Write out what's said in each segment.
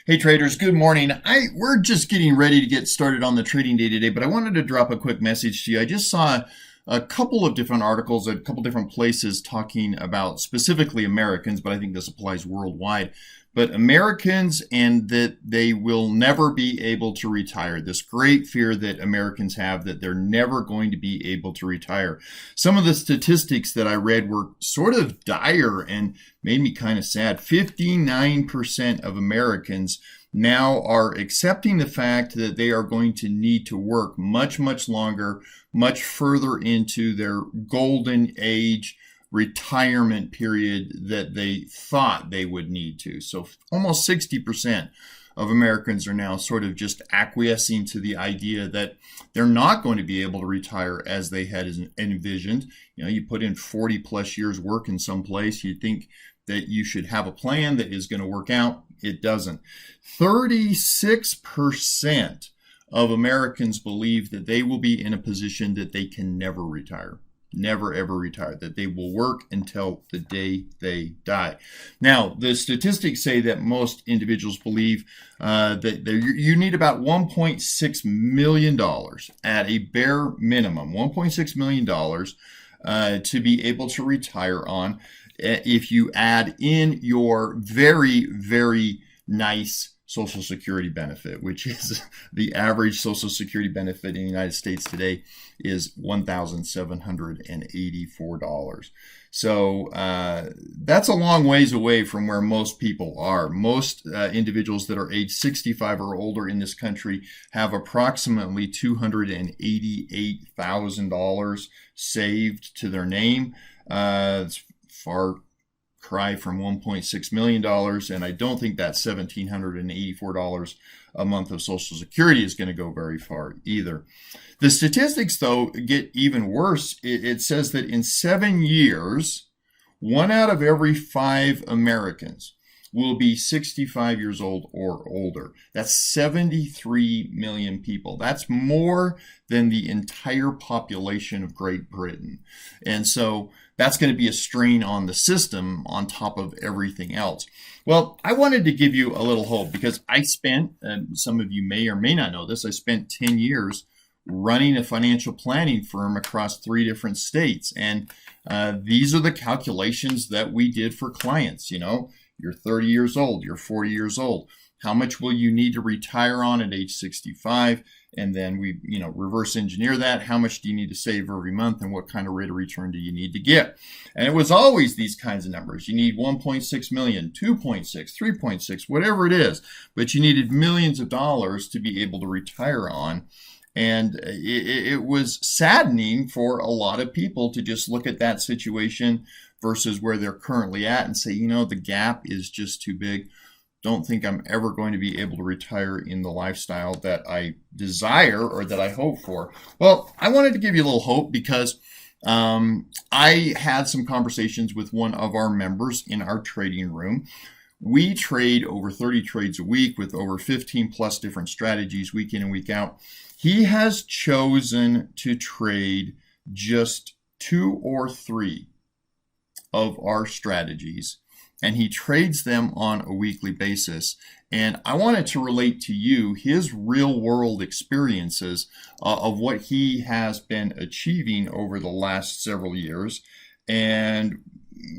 Hey traders, good morning. We're just getting ready to get started on the trading day today, but I wanted to drop a quick message to you. I just saw a couple of different articles at a couple different places talking about specifically Americans, but I think this applies worldwide. But Americans, and that they will never be able to retire. This great fear that Americans have that they're never going to be able to retire. Some of the statistics that I read were sort of dire and made me kind of sad. 59% of Americans now are accepting the fact that they are going to need to work much, much longer, much further into their golden age retirement period that they thought they would need to. So almost 60% of Americans are now sort of just acquiescing to the idea that they're not going to be able to retire as they had envisioned. You know, you put in 40 plus years work in some place, you think that you should have a plan that is going to work out. It doesn't. 36% of Americans believe that they will be in a position that they can never retire. Never ever retire, that they will work until the day they die. Now, the statistics say that most individuals believe that you need about $1.6 million at a bare minimum, $1.6 million to be able to retire on if you add in your very, very nice Social Security benefit, which is the average Social Security benefit in the United States today is $1,784. So that's a long ways away from where most people are. Most individuals that are age 65 or older in this country have approximately $288,000 saved to their name. It's far cry from $1.6 million, and I don't think that $1,784 a month of Social Security is going to go very far either. The statistics, though, get even worse. It says that in 7 years, 1 out of every 5 Americans will be 65 years old or older. That's 73 million people. That's more than the entire population of Great Britain. And so that's going to be a strain on the system on top of everything else. Well, I wanted to give you a little hope because I spent, some of you may or may not know this, I spent 10 years running a financial planning firm across 3 different states. And these are the calculations that we did for clients. You know, you're 30 years old, you're 40 years old. How much will you need to retire on at age 65? And then we, reverse engineer that. How much do you need to save every month, and what kind of rate of return do you need to get? And it was always these kinds of numbers. You need 1.6 million, 2.6, 3.6, whatever it is. But you needed millions of dollars to be able to retire on. And it was saddening for a lot of people to just look at that situation versus where they're currently at and say, the gap is just too big. Don't think I'm ever going to be able to retire in the lifestyle that I desire or that I hope for. Well, I wanted to give you a little hope because I had some conversations with one of our members in our trading room. We trade over 30 trades a week with over 15 plus different strategies week in and week out. He has chosen to trade just 2 or 3 of our strategies, and he trades them on a weekly basis. And I wanted to relate to you his real world experiences of what he has been achieving over the last several years and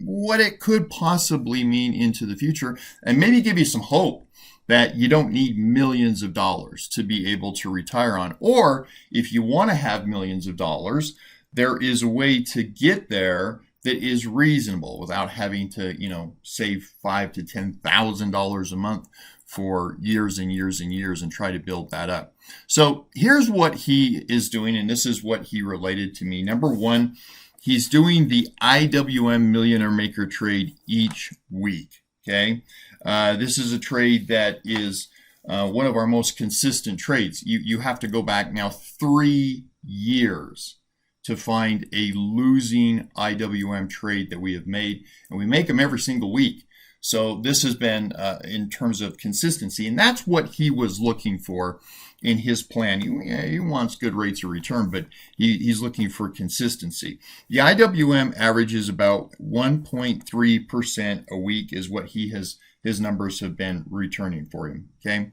what it could possibly mean into the future, and maybe give you some hope that you don't need millions of dollars to be able to retire on. Or if you want to have millions of dollars, there is a way to get there that is reasonable without having to, save $5,000 to $10,000 a month for years and years and years and try to build that up. So here's what he is doing, and this is what he related to me. Number one, he's doing the IWM Millionaire Maker trade each week. Okay, this is a trade that is one of our most consistent trades. You have to go back now 3 years to find a losing IWM trade that we have made, and we make them every single week. So this has been in terms of consistency, and that's what he was looking for in his plan. He wants good rates of return, but he's looking for consistency. The IWM averages about 1.3% a week is what he has his numbers have been returning for him. Okay.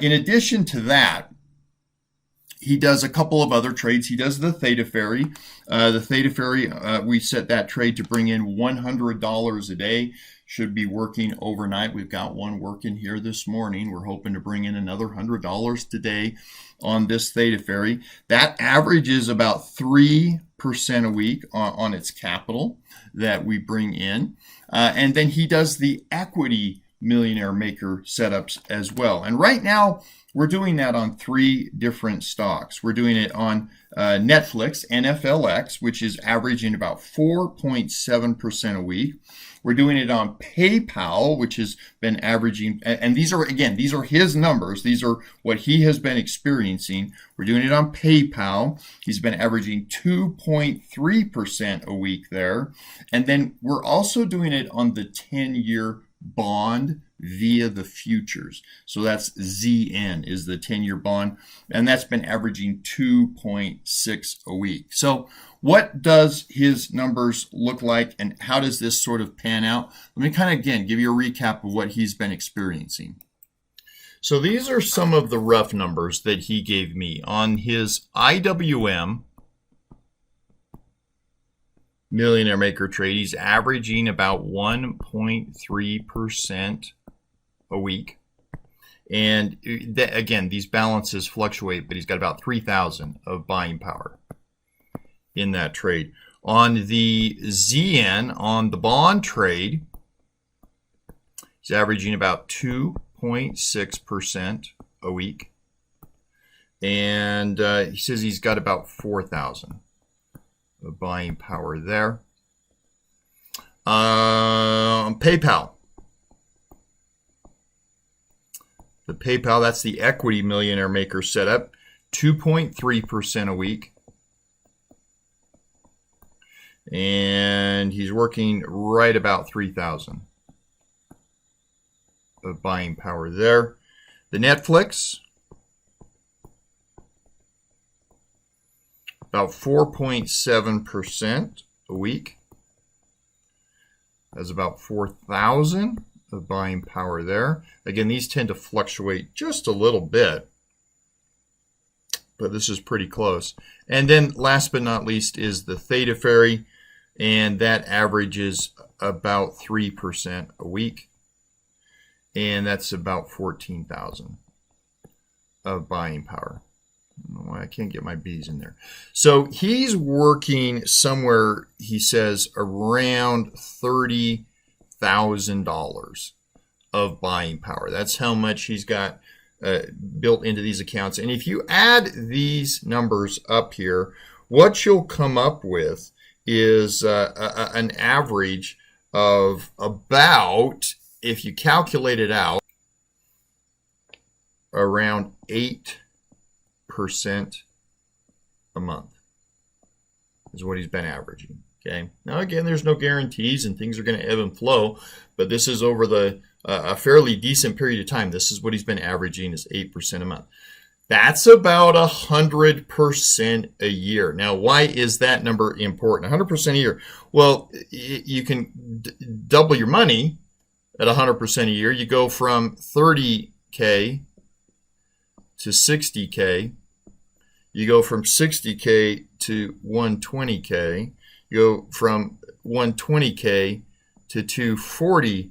In addition to that, he does a couple of other trades. He does the Theta Ferry. The Theta Ferry, we set that trade to bring in $100 a day. Should be working overnight. We've got one working here this morning. We're hoping to bring in another $100 today on this Theta Ferry. That averages about 3% a week on its capital that we bring in. And then he does the equity millionaire maker setups as well. And right now, we're doing that on 3 different stocks. We're doing it on Netflix, NFLX, which is averaging about 4.7% a week. We're doing it on PayPal, which has been averaging, and these are his numbers. These are what he has been experiencing. We're doing it on PayPal. He's been averaging 2.3% a week there. And then we're also doing it on the 10-year bond via the futures. So that's ZN is the 10-year bond, and that's been averaging 2.6 a week. So what does his numbers look like, and how does this sort of pan out? Let me kind of, again, give you a recap of what he's been experiencing. So these are some of the rough numbers that he gave me on his IWM millionaire maker trade. He's averaging about 1.3% a week. And again, these balances fluctuate, but he's got about 3,000 of buying power in that trade. On the ZN, on the bond trade, he's averaging about 2.6% a week. And he says he's got about 4,000 of buying power there. PayPal. The PayPal, that's the equity millionaire maker setup, 2.3% a week. And he's working right about 3,000 of buying power there. The Netflix, about 4.7% a week. That's about 4,000 of buying power there. Again, these tend to fluctuate just a little bit, but this is pretty close. And then last but not least is the Theta Ferry, and that averages about 3% a week, and that's about 14,000 of buying power. I don't know why I can't get my B's in there. So he's working somewhere, he says, around $30,000 of buying power. That's how much he's got built into these accounts. And if you add these numbers up here, what you'll come up with is an average of about, if you calculate it out, around 8% a month is what he's been averaging. Okay. Now again, there's no guarantees and things are going to ebb and flow, but this is over the a fairly decent period of time. This is what he's been averaging, is 8% a month. That's about 100% a year. Now, why is that number important? 100% a year. Well, you can double your money at 100% a year. You go from 30K to 60K. You go from 60K to 120K. You go from 120K to 240K.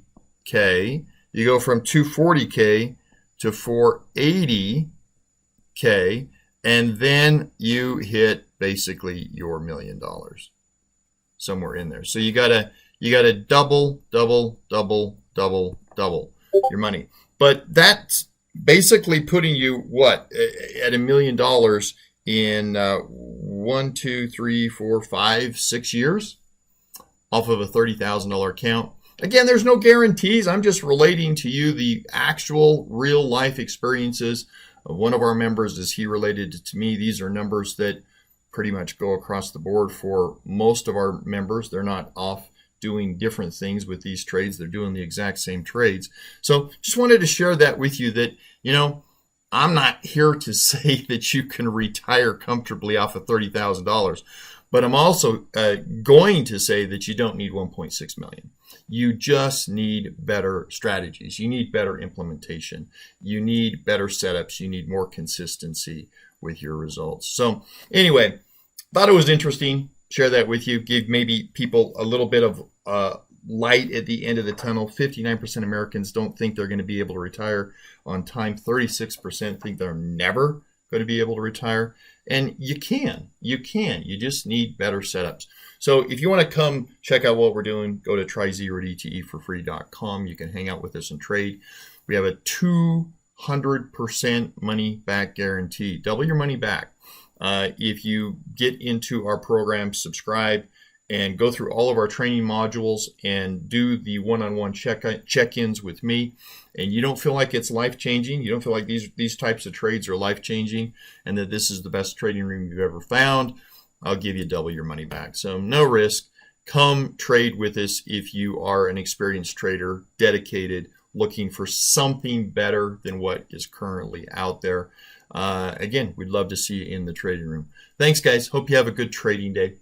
You go from 240K to 480K, and then you hit basically your $1 million somewhere in there. So you gotta double your money. But that's basically putting you what at $1 million in 1, 2, 3, 4, 5, 6 years off of a $30,000 account. Again, there's no guarantees. I'm just relating to you the actual real life experiences of one of our members as he related to me. These are numbers that pretty much go across the board for most of our members. They're not off doing different things with these trades. They're doing the exact same trades. So just wanted to share that with you that, you know, I'm not here to say that you can retire comfortably off of $30,000, But I'm also going to say that you don't need 1.6 million. You just need better strategies. You need better implementation. You need better setups. You need more consistency with your results. So anyway, thought it was interesting. Share that with you. Give maybe people a little bit of light at the end of the tunnel. 59% of Americans don't think they're going to be able to retire on time. 36% think they're never going to be able to retire. And you can. You just need better setups. So if you want to come check out what we're doing, go to tryzerodeteforfree.com. You can hang out with us and trade. We have a 200% money back guarantee. Double your money back. If you get into our program, subscribe, and go through all of our training modules and do the one-on-one check-ins with me, and you don't feel like it's life-changing, you don't feel like these types of trades are life-changing, and that this is the best trading room you've ever found, I'll give you double your money back. So no risk. Come trade with us if you are an experienced trader, dedicated, looking for something better than what is currently out there. Again, we'd love to see you in the trading room. Thanks, guys. Hope you have a good trading day.